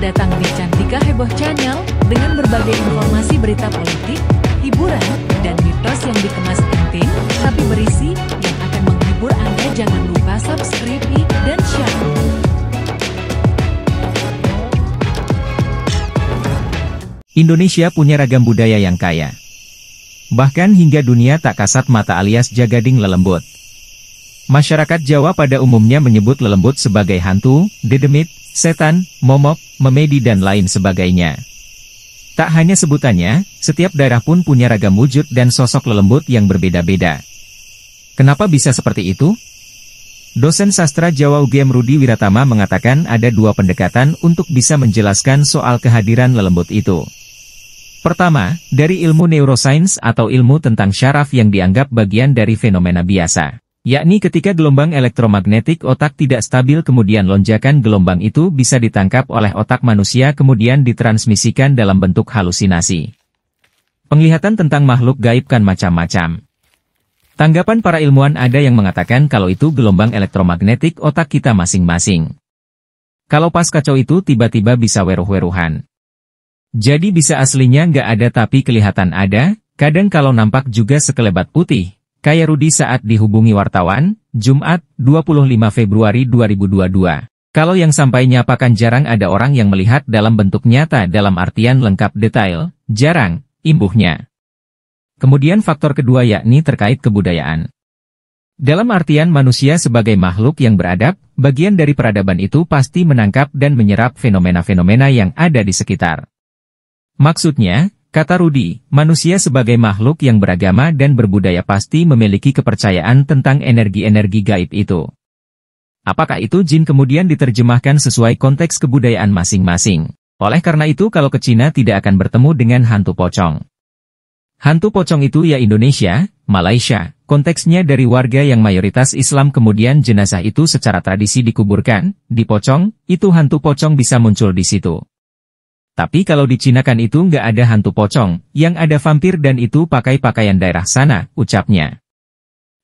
datang di Cantika Heboh Channel dengan berbagai informasi berita politik, hiburan, dan mitos yang dikemas penting, tapi berisi yang akan menghibur Anda. Jangan lupa subscribe dan share. Indonesia punya ragam budaya yang kaya. Bahkan hingga dunia tak kasat mata alias jagading lelembut. Masyarakat Jawa pada umumnya menyebut lelembut sebagai hantu, dedemit, setan, momok, memedi dan lain sebagainya. Tak hanya sebutannya, setiap daerah pun punya ragam wujud dan sosok lelembut yang berbeda-beda. Kenapa bisa seperti itu? Dosen sastra Jawa UGM Rudi Wiratama mengatakan ada dua pendekatan untuk bisa menjelaskan soal kehadiran lelembut itu. Pertama, dari ilmu neuroscience atau ilmu tentang syaraf yang dianggap bagian dari fenomena biasa. Yakni ketika gelombang elektromagnetik otak tidak stabil kemudian lonjakan gelombang itu bisa ditangkap oleh otak manusia kemudian ditransmisikan dalam bentuk halusinasi. Penglihatan tentang makhluk gaib kan macam-macam. Tanggapan para ilmuwan ada yang mengatakan kalau itu gelombang elektromagnetik otak kita masing-masing. Kalau pas kacau itu tiba-tiba bisa weruh-weruhan. Jadi bisa aslinya nggak ada tapi kelihatan ada, kadang kalau nampak juga sekelebat putih. Kayak Rudi saat dihubungi wartawan, Jumat, 25 Februari 2022. Kalau yang sampai nyapakan jarang ada orang yang melihat dalam bentuk nyata dalam artian lengkap detail, jarang, imbuhnya. Kemudian faktor kedua yakni terkait kebudayaan. Dalam artian manusia sebagai makhluk yang beradab, bagian dari peradaban itu pasti menangkap dan menyerap fenomena-fenomena yang ada di sekitar. Maksudnya, kata Rudi, manusia sebagai makhluk yang beragama dan berbudaya pasti memiliki kepercayaan tentang energi-energi gaib itu. Apakah itu jin kemudian diterjemahkan sesuai konteks kebudayaan masing-masing. Oleh karena itu kalau ke Cina tidak akan bertemu dengan hantu pocong. Hantu pocong itu ya Indonesia, Malaysia, konteksnya dari warga yang mayoritas Islam kemudian jenazah itu secara tradisi dikuburkan, di pocong, itu hantu pocong bisa muncul di situ. Tapi kalau di Cina kan itu nggak ada hantu pocong, yang ada vampir dan itu pakai pakaian daerah sana, ucapnya.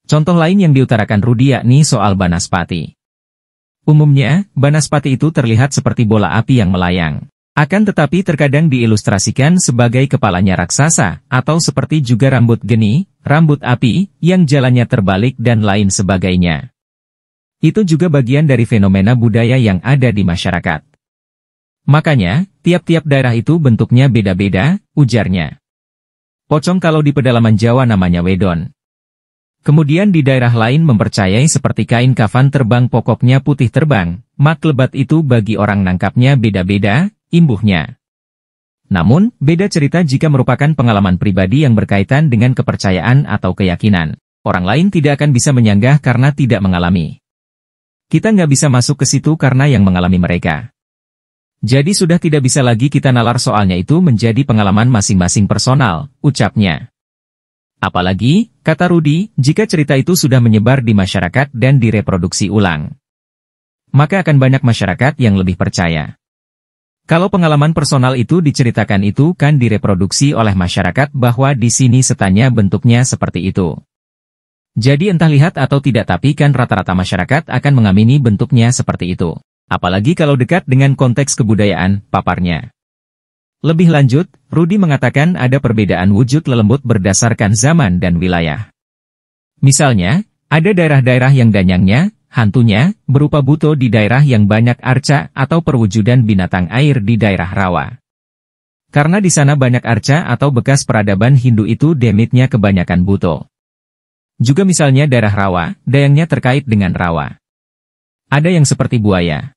Contoh lain yang diutarakan Rudi yakni soal Banaspati. Umumnya, Banaspati itu terlihat seperti bola api yang melayang. Akan tetapi terkadang diilustrasikan sebagai kepalanya raksasa, atau seperti juga rambut geni, rambut api, yang jalannya terbalik dan lain sebagainya. Itu juga bagian dari fenomena budaya yang ada di masyarakat. Makanya, tiap-tiap daerah itu bentuknya beda-beda, ujarnya. Pocong kalau di pedalaman Jawa namanya wedon. Kemudian di daerah lain mempercayai seperti kain kafan terbang pokoknya putih terbang, mak lebat itu bagi orang nangkapnya beda-beda, imbuhnya. Namun, beda cerita jika merupakan pengalaman pribadi yang berkaitan dengan kepercayaan atau keyakinan. Orang lain tidak akan bisa menyanggah karena tidak mengalami. Kita nggak bisa masuk ke situ karena yang mengalami mereka. Jadi sudah tidak bisa lagi kita nalar soalnya itu menjadi pengalaman masing-masing personal, ucapnya. Apalagi, kata Rudi, jika cerita itu sudah menyebar di masyarakat dan direproduksi ulang, maka akan banyak masyarakat yang lebih percaya. Kalau pengalaman personal itu diceritakan itu kan direproduksi oleh masyarakat bahwa di sini setannya bentuknya seperti itu. Jadi entah lihat atau tidak tapi kan rata-rata masyarakat akan mengamini bentuknya seperti itu. Apalagi kalau dekat dengan konteks kebudayaan, paparnya. Lebih lanjut, Rudi mengatakan ada perbedaan wujud lelembut berdasarkan zaman dan wilayah. Misalnya, ada daerah-daerah yang danyangnya, hantunya, berupa buto di daerah yang banyak arca atau perwujudan binatang air di daerah rawa. Karena di sana banyak arca atau bekas peradaban Hindu itu demitnya kebanyakan buto. Juga misalnya daerah rawa, dayangnya terkait dengan rawa. Ada yang seperti buaya.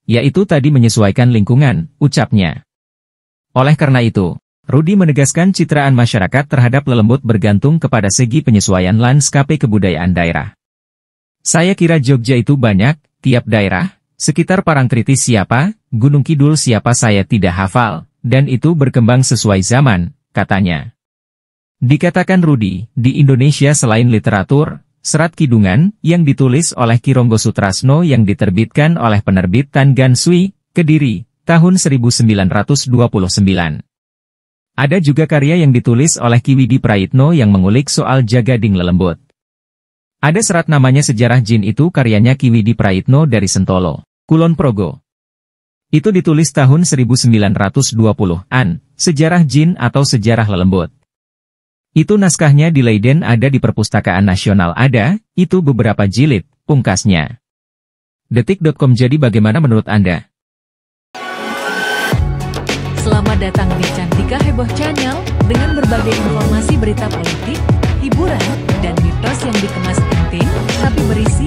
Yaitu tadi menyesuaikan lingkungan, ucapnya. Oleh karena itu, Rudi menegaskan citraan masyarakat terhadap lelembut bergantung kepada segi penyesuaian lanskape kebudayaan daerah. Saya kira Jogja itu banyak, tiap daerah, sekitar Parangtritis siapa, Gunung Kidul siapa saya tidak hafal, dan itu berkembang sesuai zaman, katanya. Dikatakan Rudi, di Indonesia selain literatur, Serat Kidungan, yang ditulis oleh Ki Ronggo Sutrasno yang diterbitkan oleh penerbit Tan Gan Sui, Kediri, tahun 1929. Ada juga karya yang ditulis oleh Ki Widi Prayitno yang mengulik soal jagading lelembut. Ada serat namanya Sejarah Jin itu karyanya Ki Widi Prayitno dari Sentolo, Kulon Progo. Itu ditulis tahun 1920-an, Sejarah Jin atau Sejarah Lelembut. Itu naskahnya di Leiden ada di Perpustakaan Nasional ada, itu beberapa jilid, pungkasnya. Detik.com. Jadi bagaimana menurut Anda? Selamat datang di Cantika Heboh Channel, dengan berbagai informasi berita politik, hiburan, dan mitos yang dikemas penting, tapi berisi